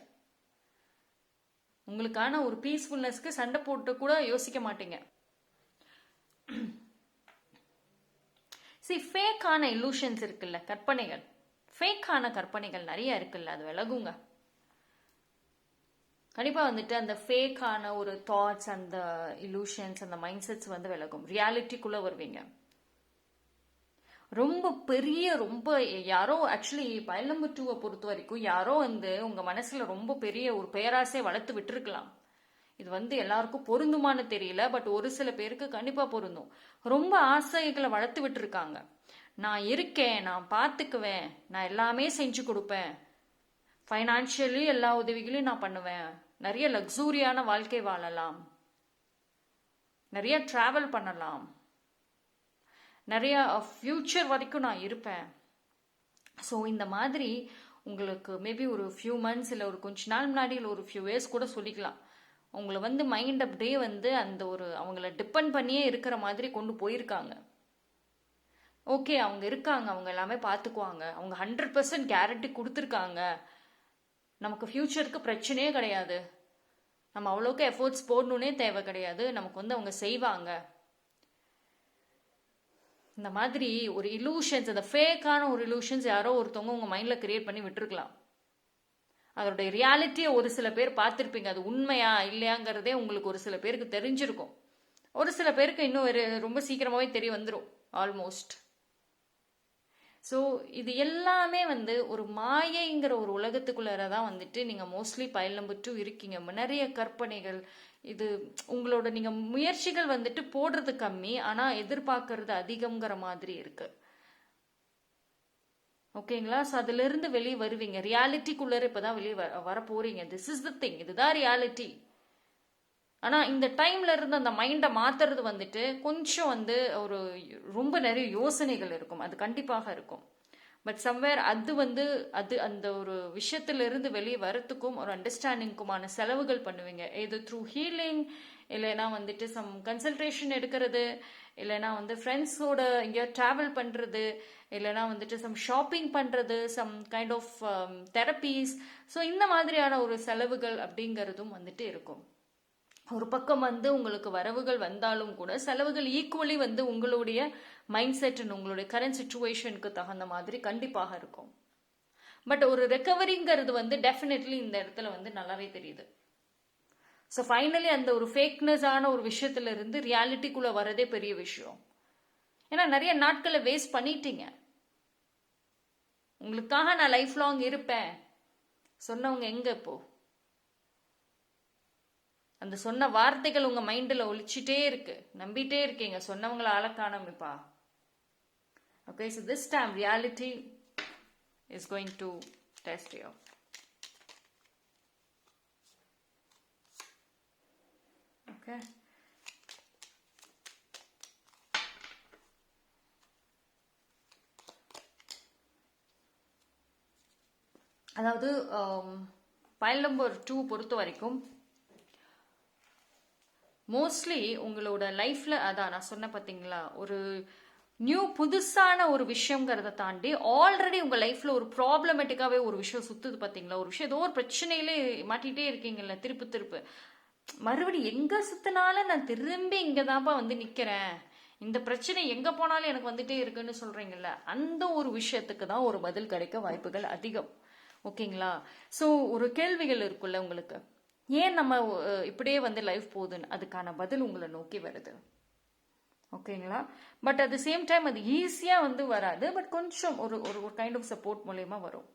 உங்களுக்கான ஒரு பீஸ்ஃபுல்னஸ்க்கு சண்டை போட்டு கூட யோசிக்க மாட்டீங்க. ஃபேக்கான இல்லூஷன்ஸ் இருக்குல்ல, கற்பனைகள், ஃபேக்கான கற்பனைகள் நிறைய இருக்குல்ல, அது விலகுங்க. கண்டிப்பா வந்துட்டு அந்த ஃபேக்கான ஒரு தாட்ஸ், அந்த இலூஷன்ஸ், அந்த மைண்ட் செட்ஸ் வந்து விலகும். ரியாலிட்டிக்குள்ள வருவீங்க. ரொம்ப பெரிய யாரோ ஆக்சுவலி பைல் நம்பர் 2 பொறுத்த வரைக்கும் யாரோ வந்து உங்க மனசுல ரொம்ப பெரிய ஒரு பேராசை வளர்த்து விட்டுருக்கலாம். இது வந்து எல்லாருக்கும் பொருந்துமான்னு தெரியல, பட் ஒரு சில பேருக்கு கண்டிப்பா பொருந்தும். ரொம்ப ஆசைகளை வளர்த்து விட்டுருக்காங்க. நான் இருக்கேன், நான் பார்த்துக்குவேன், நான் எல்லாமே செஞ்சு கொடுப்பேன், ஃபைனான்சியலி எல்லா உதவிகளையும் நான் பண்ணுவேன், நிறைய லக்ஸூரியான வாழ்க்கை வாழலாம், நிறைய டிராவல் பண்ணலாம், நிறைய ஃபியூச்சர் வரைக்கும் நான் இருப்பேன். ஸோ இந்த மாதிரி உங்களுக்கு மேபி ஒரு ஃபியூ மந்த்ஸ் இல்லை ஒரு கொஞ்ச நாள் முன்னாடி இல்லை ஒரு ஃபியூ இயர்ஸ் கூட சொல்லிக்கலாம். உங்களை வந்து மைண்ட் அப்படியே வந்து அந்த ஒரு அவங்கள டிபெண்ட் பண்ணியே இருக்கிற மாதிரி கொண்டு போயிருக்காங்க. ஓகே, அவங்க இருக்காங்க, அவங்க எல்லாமே பார்த்துக்குவாங்க, அவங்க 100% கேரண்டி கொடுத்துருக்காங்க, நமக்கு ஃப்யூச்சருக்கு பிரச்சனையே கிடையாது, நம்ம அவ்வளோக்கு எஃபோர்ட்ஸ் போடணுன்னே தேவை கிடையாது, நமக்கு வந்து அவங்க செய்வாங்க. இந்த மாதிரி ஒரு இலூஷன்ஸ், அந்த ஃபேக்கான ஒரு இலூஷன்ஸ் யாரோ ஒருத்தவங்க உங்கள் மைண்டில் கிரியேட் பண்ணி விட்டுருக்கலாம். அதோடைய ரியாலிட்டியை ஒரு சில பேர் பார்த்துருப்பீங்க. அது உண்மையா இல்லையாங்கிறதே உங்களுக்கு ஒரு சில பேருக்கு தெரிஞ்சிருக்கும். ஒரு சில பேருக்கு இன்னும் ரொம்ப சீக்கிரமாகவே தெரிய வந்துடும் ஆல்மோஸ்ட். ஸோ இது எல்லாமே வந்து ஒரு மாயைங்கிற ஒரு உலகத்துக்குள்ளார தான் வந்துட்டு நீங்கள் மோஸ்ட்லி பைல் நம்பர் 2 இருக்கீங்க. நிறைய கற்பனைகள், இது உங்களோட நீங்கள் முயற்சிகள் வந்துட்டு போடுறது கம்மி, ஆனால் எதிர்பார்க்கறது அதிகம்ங்கிற மாதிரி இருக்கு. ஓகேங்களா? ஸோ அதுலேருந்து வெளியே வருவீங்க. ரியாலிட்டிக்குள்ளே இப்போ தான் வெளியே வர போறீங்க. திஸ் இஸ் த திங், இதுதான் ரியாலிட்டி. ஆனால் இந்த டைம்ல இருந்து அந்த மைண்டை மாத்துறது வந்துட்டு கொஞ்சம் வந்து ஒரு ரொம்ப நிறைய யோசனைகள் இருக்கும், அது கண்டிப்பாக இருக்கும். பட் சம்வேர் அது வந்து அந்த ஒரு விஷயத்திலிருந்து வெளியே வரத்துக்கும் ஒரு அண்டர்ஸ்டாண்டிங்குமான செலவுகள் பண்ணுவீங்க. இது த்ரூ ஹீலிங், இல்லைன்னா வந்துட்டு சம் கன்சல்டேஷன் எடுக்கிறது, இல்லைன்னா வந்து ஃப்ரெண்ட்ஸோட எங்கேயோ ட்ராவல் பண்ணுறது, இல்லைன்னா வந்துட்டு சம் ஷாப்பிங் பண்ணுறது, some kind of therapies. So இந்த மாதிரியான ஒரு செலவுகள் அப்படிங்கிறதும் வந்துட்டு இருக்கும். ஒரு பக்கம் வந்து உங்களுக்கு வரவுகள் வந்தாலும் கூட செலவுகள் ஈக்குவலி வந்து உங்களுடைய மைண்ட் செட் அண்ட் உங்களுடைய கரண்ட் சுச்சுவேஷனுக்கு தகுந்த மாதிரி கண்டிப்பாக இருக்கும். பட் ஒரு ரெக்கவரிங்கிறது வந்து டெஃபினெட்லி இந்த இடத்துல வந்து நல்லாவே தெரியுது. ஸோ ஃபைனலி அந்த ஒரு ஃபேக்னஸான ஒரு விஷயத்துல இருந்து ரியாலிட்டிக்குள்ள வரதே பெரிய விஷயம். ஏன்னா நிறைய நாட்களை வேஸ்ட் பண்ணிட்டீங்க. உங்களுக்காக நான் லைஃப் லாங் இருப்பேன் சொன்னவங்க எங்க இப்போ? அந்த சொன்ன வார்த்தைகள் உங்க மைண்ட்ல ஒழிச்சிட்டே இருக்கு, நம்பிட்டே இருக்கீங்க, சொன்னவங்களை ஆள காணோம்ப்பா. Okay, so this time reality is going to test you. Okay. அதாவது ஃபைல் நம்பர் 2 பொறுத்த வரைக்கும் மோஸ்ட்லி உங்களோட லைஃப்ல அதான் நான் சொன்ன பார்த்தீங்களா, ஒரு நியூ புதுசான ஒரு விஷயங்கிறத தாண்டி ஆல்ரெடி உங்க லைஃப்ல ஒரு ப்ராப்ளமேட்டிக்காவே ஒரு விஷயம் சுத்துது பார்த்தீங்களா, ஒரு விஷயம் ஏதோ ஒரு பிரச்சனையிலே மாட்டிகிட்டே இருக்கீங்கல்ல, திருப்பு மறுபடியும் எங்க சுத்தினாலும் நான் திரும்பி இங்கதான்ப்பா வந்து நிக்கிறேன், இந்த பிரச்சனை எங்க போனாலும் எனக்கு வந்துட்டே இருக்குன்னு சொல்றீங்கல்ல, அந்த ஒரு விஷயத்துக்கு தான் ஒரு பதில் கிடைக்க வாய்ப்புகள் அதிகம். ஓகேங்களா? ஸோ ஒரு கேள்விகள் இருக்குல்ல உங்களுக்கு, ஏன் நம்ம இப்படியே வந்து லைஃப் போகுதுன்னு, அதுக்கான பதில் உங்களை நோக்கி வருது. ஓகேங்களா? But at the same time அது ஈஸியாக வந்து வராது, பட் கொஞ்சம் ஒரு ஒரு கைண்ட் ஆஃப் சப்போர்ட் மூலயமா வரும்.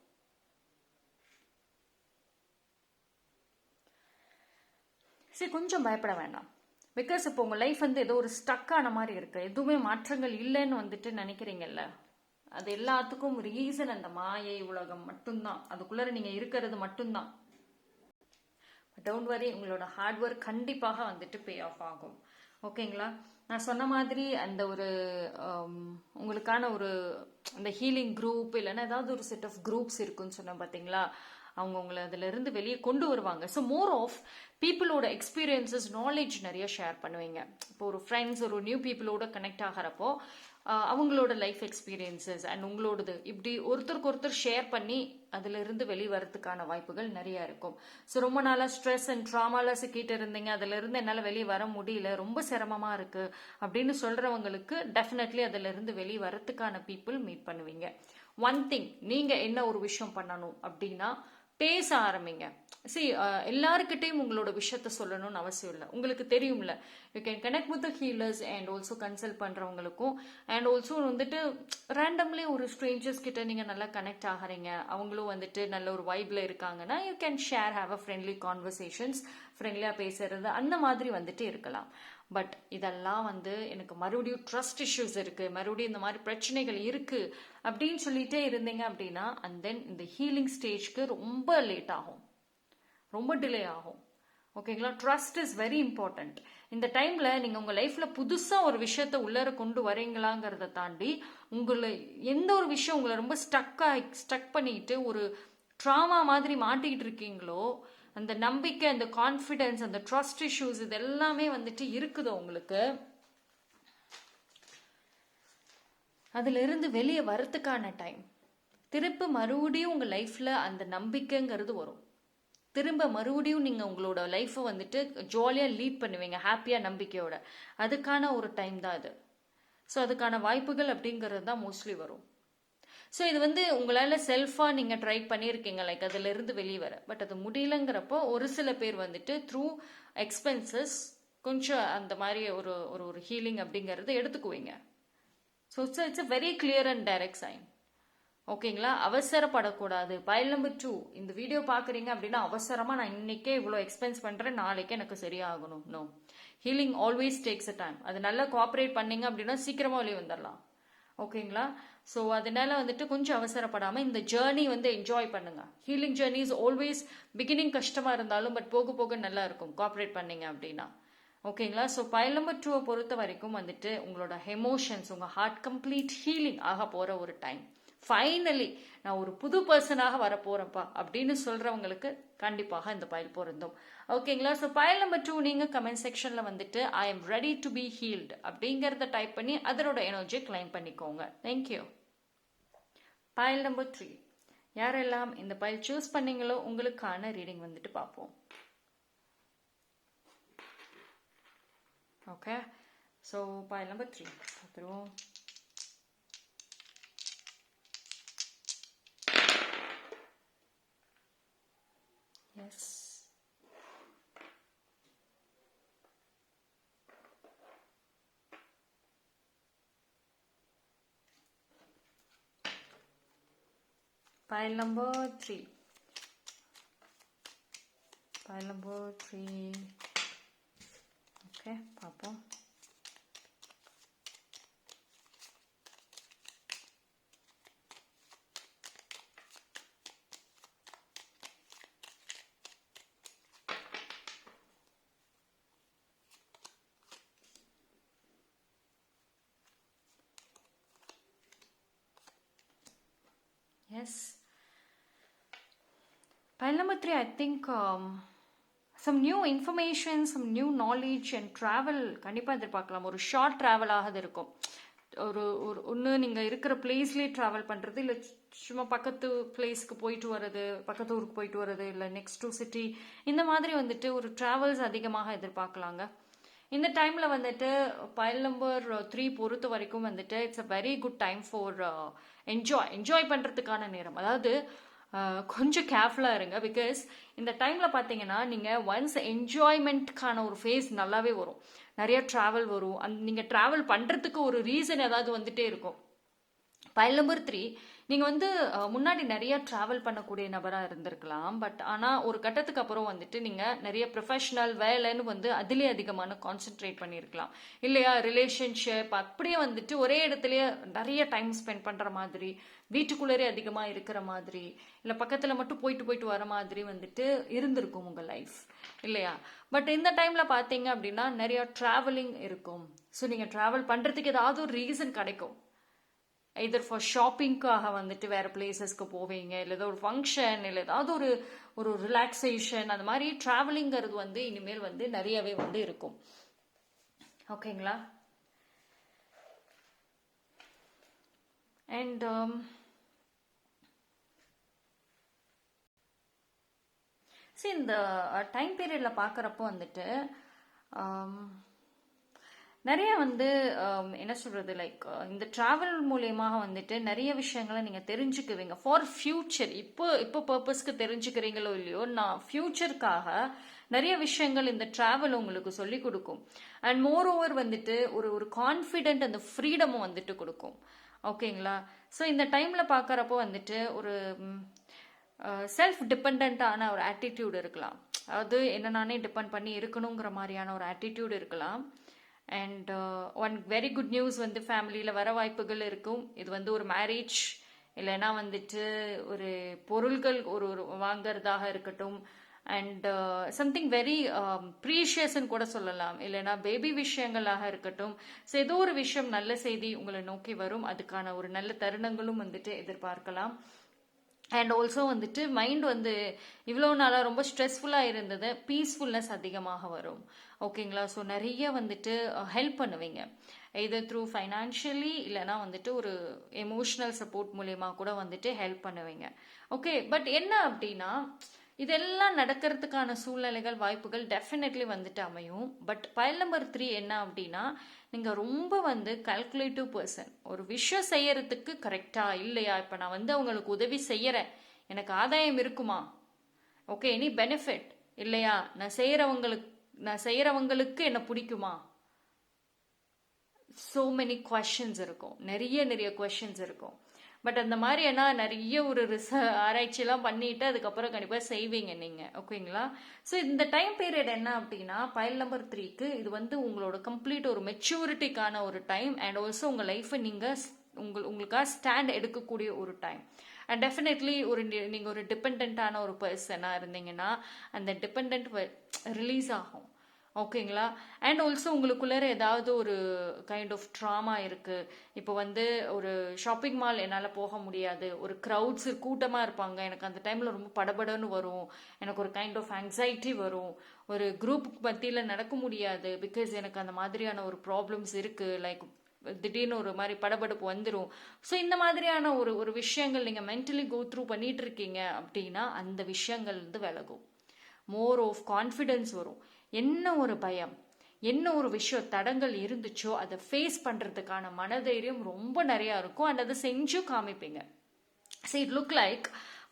சரி, கொஞ்சம் பயப்பட வேண்டாம். பிகாஸ் இப்போ உங்கள் லைஃப் வந்து ஏதோ ஒரு ஸ்டக்கான மாதிரி இருக்கு, எதுவுமே மாற்றங்கள் இல்லைன்னு வந்துட்டு நினைக்கிறீங்கல்ல, அது எல்லாத்துக்கும் ரீசன் அந்த மாயை உலகம் மட்டும்தான், அதுக்குள்ள நீங்க இருக்கிறது மட்டும்தான். டோன்ட் வரி, உங்களோட ஹார்ட் ஒர்க் கண்டிப்பாக வந்துட்டு பே ஆஃப் ஆகும். ஓகேங்களா? நான் சொன்ன மாதிரி அந்த ஒரு உங்களுக்கான ஒரு அந்த ஹீலிங் குரூப் இல்லைன்னா ஏதாவது ஒரு செட் ஆஃப் குரூப்ஸ் இருக்குன்னு சொன்னேன் பார்த்தீங்களா, அவங்க உங்களை அதுல இருந்து வெளியே கொண்டு வருவாங்க. ஸோ மோர் ஆஃப் பீப்புளோட எக்ஸ்பீரியன்சஸ், நாலேஜ் நிறைய ஷேர் பண்ணுவீங்க. இப்போ ஒரு ஃப்ரெண்ட்ஸ், ஒரு நியூ பீப்புளோட கனெக்ட் ஆகிறப்போ அவங்களோட லைஃப் எக்ஸ்பீரியன்சஸ் அண்ட் உங்களோடது இப்படி ஒருத்தருக்கு ஒருத்தர் ஷேர் பண்ணி அதுல இருந்து வெளிவரத்துக்கான வாய்ப்புகள் நிறைய இருக்கும். ஸோ ரொம்ப நாளா ஸ்ட்ரெஸ் அண்ட் ட்ராமால சிக்கிட்டு இருந்தீங்க, அதுல இருந்து என்னால் வெளியே வர முடியல, ரொம்ப சிரமமா இருக்கு அப்படின்னு சொல்றவங்களுக்கு டெஃபினெட்லி அதுல இருந்து வெளியே வரத்துக்கான பீப்புள் மீட் பண்ணுவீங்க. ஒன் திங், நீங்க என்ன ஒரு விஷயம் பண்ணணும் அப்படின்னா, பேச ஆரம்பிங்க. சரி, எல்லாருக்கிட்டையும் உங்களோட விஷயத்த சொல்லணும்னு அவசியம் இல்லை. உங்களுக்கு தெரியும்ல, you can connect with the healers and also consult பண்றவங்களுக்கும், அண்ட் ஆல்சோ வந்துட்டு ரேண்டம்லி ஒரு ஸ்ட்ரேஞ்சர்ஸ் கிட்ட நீங்க நல்லா கனெக்ட் ஆகிறீங்க, அவங்களும் வந்துட்டு நல்ல ஒரு வைப்ல இருக்காங்கன்னா you can share, have a friendly conversations, ஃப்ரெண்ட்லியா பேசுறது, அந்த மாதிரி வந்துட்டு இருக்கலாம். பட் இதெல்லாம் வந்து எனக்கு மறுபடியும் ட்ரஸ்ட் இஷ்யூஸ் இருக்கு, மறுபடியும் இந்த மாதிரி பிரச்சனைகள் இருக்கு அப்படின்னு சொல்லிட்டே இருந்தீங்க அப்படின்னா, அண்ட் தென் இந்த ஹீலிங் ஸ்டேஜ்க்கு ரொம்ப லேட் ஆகும், ரொம்ப டிலே ஆகும். ஓகேங்களா? Trust is very important. இந்த டைம்ல நீங்க உங்க லைஃப்ல புதுசா ஒரு விஷயத்த உள்ளர கொண்டு வரீங்களாங்கிறத தாண்டி, உங்களை எந்த ஒரு விஷயம் உங்களை ரொம்ப ஸ்டக் பண்ணிட்டு ஒரு ட்ராமா மாதிரி மாட்டிக்கிட்டு இருக்கீங்களோ, அந்த நம்பிக்கை, அந்த கான்ஃபிடென்ஸ், அந்த ட்ரஸ்ட் இஷ்யூஸ் இது எல்லாமே வந்துட்டு இருக்குது உங்களுக்கு. அதுல இருந்து வெளியே வரத்துக்கான டைம். திரும்ப மறுபடியும் உங்க லைஃப்ல அந்த நம்பிக்கைங்கிறது வரும். திரும்ப மறுபடியும் நீங்க உங்களோட லைஃப்பை வந்துட்டு ஜாலியா லீட் பண்ணுவீங்க, ஹாப்பியா நம்பிக்கையோட. அதுக்கான ஒரு டைம் தான் அது. ஸோ அதுக்கான வாய்ப்புகள் அப்படிங்கிறது தான் மோஸ்ட்லி வரும். ஸோ இது வந்து உங்களால செல்ஃபா நீங்க ட்ரை பண்ணியிருக்கீங்க, லைக் அதுல இருந்து வெளியே வர. பட் அது முடியலங்கிறப்போ ஒரு சில பேர் வந்துட்டு த்ரூ எக்ஸ்பென்சஸ் கொஞ்சம் அந்த மாதிரி ஒரு ஒரு ஹீலிங் அப்படிங்கறது எடுத்துக்குவீங்க. So it's a very clear and direct sign. ஓகேங்களா? அவசரப்படக்கூடாது. பைல் நம்பர் 2, இந்த வீடியோ பாக்குறீங்க அப்படின்னா அவசரமா நான் இன்னைக்கே இவ்வளோ எக்ஸ்பென்ஸ் பண்றேன், நாளைக்கே எனக்கு சரியாகணும். No, healing always takes a time. அது நல்லா கோஆப்ரேட் பண்ணீங்க அப்படின்னா சீக்கிரமா வெளியே வந்துடலாம். ஓகேங்களா? ஸோ அதனால வந்துட்டு கொஞ்சம் அவசரப்படாம இந்த ஜேர்னி வந்து என்ஜாய் பண்ணுங்க. Healing journey is always beginning கஷ்டமா இருந்தாலும் பட் போக போக நல்லா இருக்கும் கோஆப்ரேட் பண்ணீங்க அப்படின்னா. ஓகேங்களா? ஸோ பைல் நம்பர் 2 பொறுத்த வரைக்கும் வந்துட்டு உங்களோட எமோஷன்ஸ், உங்க ஹார்ட் கம்ப்ளீட் ஹீலிங் ஆக போற ஒரு டைம். ஃபைனலி நான் ஒரு புது பர்சனாக வர போறேன்ப்பா அப்படின்னு சொல்றவங்களுக்கு கண்டிப்பாக இந்த பைல் பொருந்தும். ஓகேங்களா? ஸோ பைல் நம்பர் 2 நீங்க கமெண்ட் செக்ஷன்ல வந்துட்டு I am ready to be healed அப்படிங்கறத டைப் பண்ணி அதனோட எனர்ஜி கிளைம் பண்ணிக்கோங்க. தேங்க்யூ. பைல் நம்பர் 3 யாரெல்லாம் இந்த பைல் சூஸ் பண்ணீங்களோ உங்களுக்கான ரீடிங் வந்துட்டு பார்ப்போம். ஓகே, ஸோ பைல் நம்பர் 3 பார்த்துருவோம். Yes, pile number 3. Pile number 3. Okay, பார்ப்போம். Yes. Pile number 3, I think some new information, some new knowledge and travel கண்டிப்பாக எதிர்பார்க்கலாம். ஒரு ஷார்ட் ட்ராவலாக இருக்கும். ஒரு ஒன்று நீங்கள் இருக்கிற பிளேஸ்லேயே ட்ராவல் பண்ணுறது, இல்லை சும்மா பக்கத்து பிளேஸ்க்கு போயிட்டு வர்றது, பக்கத்து ஊருக்கு போயிட்டு வர்றது, இல்லை நெக்ஸ்ட் டு சிட்டி, இந்த மாதிரி வந்துட்டு ஒரு ட்ராவல்ஸ் அதிகமாக எதிர்பார்க்கலாங்க. இந்த டைமில் வந்துட்டு பைல் நம்பர் 3 பொறுத்த வரைக்கும் வந்துட்டு it's a very good time for enjoy பண்ணுறதுக்கான நேரம். அதாவது கொஞ்சம் கேர்ஃபுல்லாக இருங்க. பிகாஸ் இந்த டைமில் பார்த்தீங்கன்னா நீங்கள் ஒன்ஸ் என்ஜாய்மெண்ட்கான ஒரு ஃபேஸ் நல்லாவே வரும். நிறைய ட்ராவல் வரும். நீங்கள் ட்ராவல் பண்ணுறதுக்கு ஒரு ரீசன் ஏதாவது வந்துட்டே இருக்கும். பைல் நம்பர் 3 நீங்கள் வந்து முன்னாடி நிறைய ட்ராவல் பண்ணக்கூடிய நபராக இருந்திருக்கலாம். பட் ஆனால் ஒரு கட்டத்துக்கு அப்புறம் வந்துட்டு நீங்கள் நிறைய ப்ரொஃபஷனல் வேலைன்னு வந்து அதிலே அதிகமான கான்சென்ட்ரேட் பண்ணியிருக்கலாம் இல்லையா? ரிலேஷன்ஷிப் அப்படியே வந்துட்டு ஒரே இடத்துலயே நிறைய டைம் ஸ்பெண்ட் பண்ணுற மாதிரி, வீட்டுக்குள்ளரே அதிகமாக இருக்கிற மாதிரி, இல்லை பக்கத்தில் மட்டும் போயிட்டு வர மாதிரி வந்துட்டு இருந்திருக்கும் உங்கள் லைஃப் இல்லையா? பட் இந்த டைமில் பார்த்தீங்க அப்படின்னா நிறைய ட்ராவலிங் இருக்கும். ஸோ நீங்கள் ட்ராவல் பண்ணுறதுக்கு ஏதாவது ஒரு ரீசன் கிடைக்கும். எதர் ஃபார் ஷாப்பிங்காக வந்துட்டு வேறு பிளேசஸ்க்கு போவீங்க, இல்லை ஏதோ ஒரு ஃபங்க்ஷன், இல்லை ஏதாவது ஒரு ரிலாக்ஸேஷன், அந்த மாதிரி ட்ராவலிங்கிறது வந்து இனிமேல் வந்து நிறையவே வந்து இருக்கும். ஓகேங்களா? அண்ட் சரி, இந்த டைம் பீரியடில் பார்க்குறப்போ வந்துட்டு நிறைய வந்து என்ன சொல்றது, லைக் இந்த டிராவல் மூலியமாக வந்துட்டு நிறைய விஷயங்களை நீங்க தெரிஞ்சுக்குவீங்க ஃபார் ஃபியூச்சர். இப்போ பர்பஸ்க்கு தெரிஞ்சுக்கிறீங்களோ இல்லையோ, நான் ஃபியூச்சருக்காக நிறைய விஷயங்கள் இந்த டிராவல் உங்களுக்கு சொல்லி கொடுக்கும். அண்ட் மோர் ஓவர் வந்துட்டு ஒரு கான்ஃபிடென்ட், அந்த ஃப்ரீடமும் வந்துட்டு கொடுக்கும். ஓகேங்களா? ஸோ இந்த டைம்ல பார்க்கறப்போ வந்துட்டு ஒரு செல்ஃப் டிபெண்டான ஒரு ஆட்டிடியூட் இருக்கலாம். அதாவது என்ன நானே டிபெண்ட் பண்ணி இருக்கணுங்கிற மாதிரியான ஒரு ஆட்டிடியூட் இருக்கலாம். And one very good news வந்து ஃபேமிலியில் வர வாய்ப்புகள் இருக்கும். இது வந்து ஒரு மேரேஜ், இல்லைன்னா வந்துட்டு ஒரு பொருள்கள் ஒரு வாங்கிறதாக இருக்கட்டும், அண்ட் சம்திங் வெரி ப்ரீஷியஸ்ன்னு கூட சொல்லலாம், இல்லைன்னா பேபி விஷயங்களாக இருக்கட்டும். ஸோ ஏதோ ஒரு விஷயம் நல்ல செய்தி உங்களை நோக்கி வரும். அதுக்கான ஒரு நல்ல தருணங்களும் வந்துட்டு எதிர்பார்க்கலாம். அண்ட் ஆல்சோ வந்துட்டு மைண்ட் வந்து இவ்வளோ நாளாக ரொம்ப ஸ்ட்ரெஸ்ஃபுல்லாக இருந்தது, பீஸ்ஃபுல்னஸ் அதிகமாக வரும். ஓகேங்களா? ஸோ நிறைய வந்துட்டு ஹெல்ப் பண்ணுவீங்க, எதர் த்ரூ ஃபைனான்ஷியலி இல்லைனா வந்துட்டு ஒரு எமோஷ்னல் சப்போர்ட் மூலயமா கூட வந்துட்டு ஹெல்ப் பண்ணுவீங்க. ஓகே, பட் என்ன அப்படின்னா இதெல்லாம் நடக்கிறதுக்கான சூழ்நிலைகள் வாய்ப்புகள் டெஃபினெட்லி வந்துட்டு அமையும். பட் பைல் நம்பர் 3 என்ன அப்படின்னா, நீங்கள் ரொம்ப வந்து கால்குலேட்டிவ் பர்சன். ஒரு விஷயம் செய்யறதுக்கு கரெக்டா இல்லையா, இப்போ நான் வந்து அவங்களுக்கு உதவி செய்யறேன், எனக்கு ஆதாயம் இருக்குமா, ஓகே எனி பெனிஃபிட் இல்லையா, நான் செய்யறவங்களுக்கு என்ன பிடிக்குமா, so many questions இருக்கும், நிறைய questions இருக்கும். பட் அந்த மாதிரி என்ன நிறைய ஒரு ஆராய்ச்சியெல்லாம் பண்ணிட்டு அதுக்கப்புறம் கண்டிப்பாக செய்வீங்க நீங்கள். ஓகேங்களா? ஸோ இந்த டைம் பீரியட் என்ன அப்படின்னா பைல் நம்பர் 3க்கு இது வந்து உங்களோட கம்ப்ளீட் ஒரு மெச்சூரிட்டிக்கான ஒரு டைம் அண்ட் ஆல்சோ உங்கள் லைஃப்பை நீங்கள் உங்களுக்காக ஸ்டாண்ட் எடுக்கக்கூடிய ஒரு டைம். அண்ட் டெஃபினெட்லி நீங்கள் ஒரு டிபெண்ட்டான ஒரு பர்சனாக இருந்தீங்கன்னா அந்த டிபெண்ட் ரிலீஸ் ஆகும். ஓகேங்களா? அண்ட் ஆல்சோ உங்களுக்குள்ளே ஏதாவது ஒரு கைண்ட் ஆஃப் ட்ராமா இருக்குது. இப்போ வந்து ஒரு ஷாப்பிங் மால் என்னால் போக முடியாது, ஒரு க்ரௌட்ஸ் கூட்டமாக இருப்பாங்க, எனக்கு அந்த டைமில் ரொம்ப படபடன்னு வரும், எனக்கு ஒரு கைண்ட் ஆஃப் ஆங்ஸைட்டி வரும், ஒரு குரூப் மத்தியில் நடக்க முடியாது பிகாஸ் எனக்கு அந்த மாதிரியான ஒரு ப்ராப்ளம்ஸ் இருக்குது, லைக் திடீர்னு ஒரு மாதிரி படபடப்பு வந்துடும். ஸோ இந்த மாதிரியான ஒரு விஷயங்கள் நீங்கள் மென்டலி கோ த்ரூ பண்ணிட்டு இருக்கீங்க அப்படின்னா அந்த விஷயங்கள் வந்து விலகும். மோர் ஆஃப் கான்ஃபிடென்ஸ் வரும். என்ன ஒரு பயம், என்ன ஒரு விஷயம் தடங்கள் இருந்துச்சோ அதை ஃபேஸ் பண்ணுறதுக்கான மனதைரியம் ரொம்ப நிறையா இருக்கும். அண்ட் அதை செஞ்சும் காமிப்பீங்க. So it look like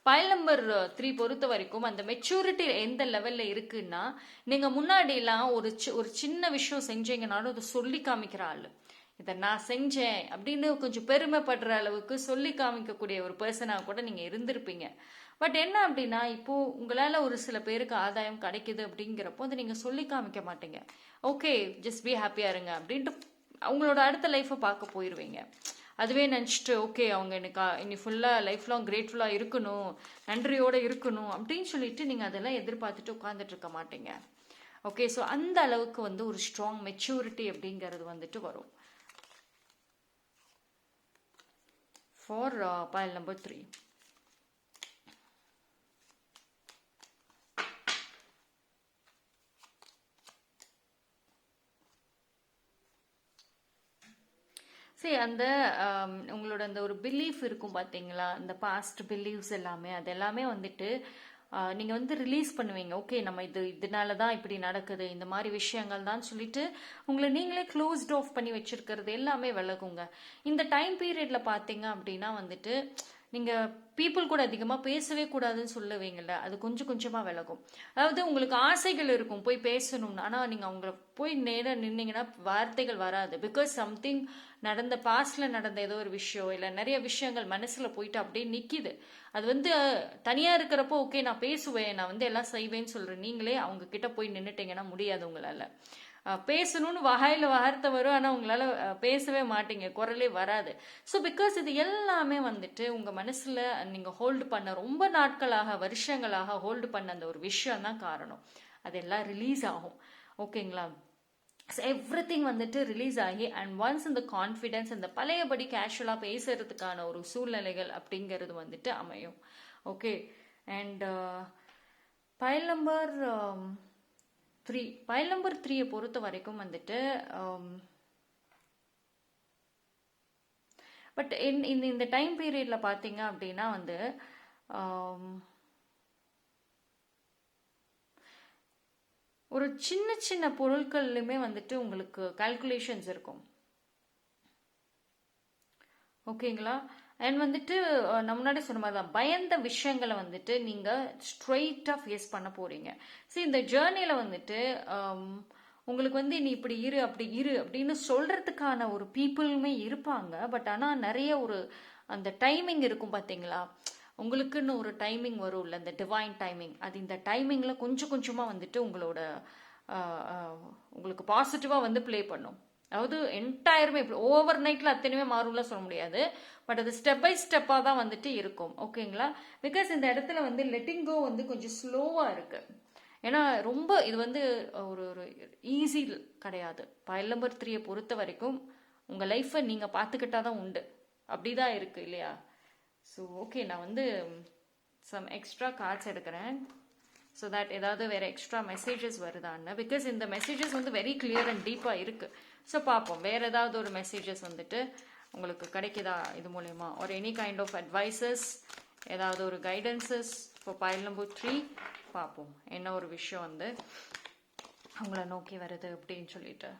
pile number 3 பொறுத்த வரைக்கும் அந்த மெச்சூரிட்டி எந்த லெவலில் இருக்குன்னா, நீங்கள் முன்னாடிலாம் ஒரு சின்ன விஷயம் செஞ்சீங்கனாலும் அதை சொல்லி காமிக்கிற ஆள், இதை நான் செஞ்சேன் அப்படின்னு கொஞ்சம் பெருமைப்படுற அளவுக்கு சொல்லி காமிக்கக்கூடிய ஒரு பர்சனாக கூட நீங்கள் இருந்திருப்பீங்க. பட் என்ன அப்படின்னா இப்போ உங்களால் ஒரு சில பேருக்கு ஆதாயம் கிடைக்குது அப்படிங்கிறப்போ அதை நீங்கள் சொல்லி காமிக்க மாட்டீங்க. ஓகே ஜஸ்ட் பி ஹாப்பியாக இருங்க அப்படின்ட்டு அவங்களோட அடுத்த லைஃப்பை பார்க்க போயிடுவீங்க. அதுவே நினச்சிட்டு ஓகே அவங்க எனக்கு இனி ஃபுல்லாக லைஃப் லாங் கிரேட்ஃபுல்லாக இருக்கணும், நன்றியோடு இருக்கணும் அப்படின்னு சொல்லிட்டு நீங்கள் அதெல்லாம் எதிர்பார்த்துட்டு உட்காந்துட்டு இருக்க மாட்டீங்க. ஓகே, ஸோ அந்த அளவுக்கு வந்து ஒரு ஸ்ட்ராங் மெச்சூரிட்டி அப்படிங்கிறது வந்துட்டு வரும் ஃபார் பைல் நம்பர் 3. சரி, அந்த உங்களோட அந்த ஒரு பிலீஃப் இருக்கும் பார்த்தீங்களா, இந்த பாஸ்ட் பிலீவ்ஸ் எல்லாமே அது எல்லாமே வந்துட்டு நீங்கள் வந்து ரிலீஸ் பண்ணுவீங்க. ஓகே நம்ம இதனால தான் இப்படி நடக்குது, இந்த மாதிரி விஷயங்கள் தான் சொல்லிட்டு உங்களை நீங்களே க்ளோஸ்ட் ஆஃப் பண்ணி வச்சிருக்கிறது எல்லாமே விலகுங்க. இந்த டைம் பீரியடில் பார்த்தீங்க அப்படின்னா வந்துட்டு நீங்கள் பீப்புள் கூட அதிகமாக பேசவே கூடாதுன்னு சொல்லுவீங்கள்ல, அது கொஞ்சம் கொஞ்சமாக விலகும். அதாவது உங்களுக்கு ஆசைகள் இருக்கும் போய் பேசணும்னு, ஆனால் நீங்கள் அவங்கள போய் நேராக நின்னீங்கன்னா வார்த்தைகள் வராது. பிகாஸ் சம்திங் நடந்த பாஸ்டில் நடந்த ஏதோ ஒரு விஷயம் இல்லை நிறைய விஷயங்கள் மனசில் போயிட்டு அப்படியே நிற்கிது. அது வந்து தனியாக இருக்கிறப்போ ஓகே நான் பேசுவேன், நான் வந்து எல்லாம் செய்வேன்னு சொல்கிறேன், நீங்களே அவங்க கிட்ட போய் நின்றுட்டீங்கன்னா முடியாது உங்களால். பேசணும்னு வாயில வார்த்தை வரும், ஆனால் உங்களால் பேசவே மாட்டீங்க, குரலே வராது. ஸோ பிகாஸ் இது எல்லாமே வந்துட்டு உங்கள் மனசில் நீங்கள் ஹோல்டு பண்ண ரொம்ப நாட்களாக வருஷங்களாக ஹோல்டு பண்ண அந்த ஒரு விஷயம் தான் காரணம். அதெல்லாம் ரிலீஸ் ஆகும். ஓகேங்களா? எவ்ரிதிங் வந்துட்டு ரிலீஸ் ஆகி அண்ட் ஒன்ஸ் இந்த கான்ஃபிடென்ஸ் இந்த பழையபடி கேஷுவலாக பேசுறதுக்கான ஒரு சூழ்நிலைகள் அப்படிங்கிறது வந்துட்டு அமையும். Okay, and file number 3 file number 3 பொறுத்த வரைக்கும் வந்துட்டு பட் இந்த டைம் பீரியட்ல பார்த்தீங்க அப்படின்னா வந்து ஒரு சின்ன சின்ன பொருட்கள்லையுமே வந்துட்டு உங்களுக்கு கால்குலேஷன்ஸ் இருக்கும். ஓகேங்களா? அண்ட் வந்துட்டு நம்ம முன்னாடி சொன்ன மாதிரி தான் பயந்த விஷயங்களை வந்துட்டு நீங்கள் ஸ்ட்ரெயிட்டாக ஃபேஸ் பண்ண போகிறீங்க. சரி, இந்த ஜேர்னியில் வந்துட்டு உங்களுக்கு வந்து நீ இப்படி இரு அப்படி இரு அப்படின்னு சொல்கிறதுக்கான ஒரு பீப்புளுமே இருப்பாங்க. பட் ஆனால் நிறைய ஒரு அந்த டைமிங் இருக்கும் பார்த்தீங்களா, உங்களுக்குன்னு ஒரு டைமிங் வரும் இல்லை, இந்த டிவைன் டைமிங். அது இந்த டைமிங்கில் கொஞ்சம் கொஞ்சமாக வந்துட்டு உங்களுக்கு பாசிட்டிவாக வந்து ப்ளே பண்ணும். அதாவது என்டையருமே இப்படி ஓவர் நைட்டில் அத்தனையுமே மாறும்லாம் சொல்ல முடியாது, பட் அது ஸ்டெப் பை ஸ்டெப்பாக தான் வந்துட்டு இருக்கும். ஓகேங்களா? பிகாஸ் இந்த இடத்துல வந்து லெட்டிங் கோ வந்து கொஞ்சம் ஸ்லோவாக இருக்குது. ஏன்னா ரொம்ப இது வந்து ஒரு ஈஸி கிடையாது. பைல் நம்பர் 3 பொறுத்த வரைக்கும் உங்கள் லைஃப்பை நீங்கள் பார்த்துக்கிட்டா தான் உண்டு, அப்படி தான் இருக்குது இல்லையா? ஸோ ஓகே, நான் வந்து சம் எக்ஸ்ட்ரா கார்ட்ஸ் எடுக்கிறேன் ஸோ தட் ஏதாவது வேறு எக்ஸ்ட்ரா மெசேஜஸ் வருதான்னு, பிகாஸ் இந்த மெசேஜஸ் வந்து வெரி கிளியர் அண்ட் டீப்பாக இருக்குது. ஸோ பார்ப்போம் வேறு ஏதாவது ஒரு மெசேஜஸ் வந்துட்டு உங்களுக்கு கிடைக்குதா இது மூலயமா, ஒரு எனி கைண்ட் ஆஃப் அட்வைசஸ், ஏதாவது ஒரு கைடன்சஸ் இப்போ பைல் நம்பர் 3. பார்ப்போம் என்ன ஒரு விஷயம் வந்து அவங்கள நோக்கி வருது அப்படின்னு சொல்லிட்டு.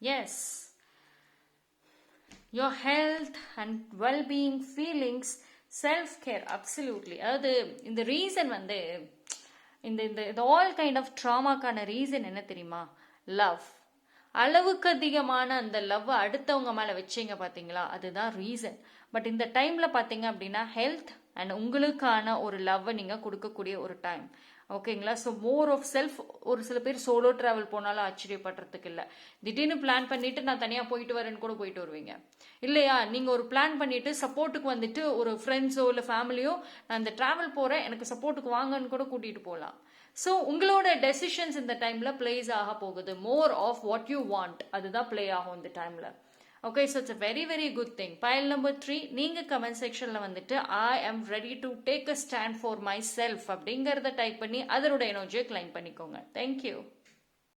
Yes, your health and well-being feelings, self-care, absolutely. அதாவது இந்த ரீசன் வந்து இந்த ஆல் கைண்ட் ஆஃப் ட்ராமாக்கான ரீசன் என்ன தெரியுமா? லவ். அளவுக்கு அதிகமான அந்த லவ் அடுத்தவங்க மேலே வச்சிங்க பார்த்தீங்களா, அதுதான் ரீசன். பட் இந்த டைமில் பார்த்தீங்க அப்படின்னா ஹெல்த் அண்ட் உங்களுக்கான ஒரு லவ்வை நீங்கள் கொடுக்கக்கூடிய ஒரு டைம். ஓகேங்களா? So more of self. ஒரு சில பேர் சோலோ ட்ராவல் போனாலும் ஆச்சரியப்படுறதுக்கு இல்லை. திடீர்னு பிளான் பண்ணிட்டு நான் தனியாக போயிட்டு வரேன்னு கூட போயிட்டு வருவீங்க இல்லையா? நீங்கள் ஒரு பிளான் பண்ணிட்டு சப்போர்ட்டுக்கு வந்துட்டு ஒரு ஃப்ரெண்ட்ஸோ இல்லை ஃபேமிலியோ நான் இந்த ட்ராவல் போகிறேன் எனக்கு சப்போர்ட்டுக்கு வாங்கன்னு கூட கூட்டிகிட்டு போகலாம். ஸோ உங்களோட டெசிஷன்ஸ் இந்த டைமில் பிளேஸ் ஆக போகுது. More of what you want அதுதான் பிளே ஆகும் இந்த டைமில். Okay, so it's a very very good thing. Pile number 3, நீங்கள் கமெண்ட் செக்ஷனில் வந்துட்டு I am ready to take a stand for my self அப்படிங்கிறத டைப் பண்ணி அதனோட எனர்ஜியை கிளைம் பண்ணிக்கோங்க. தேங்க்யூ.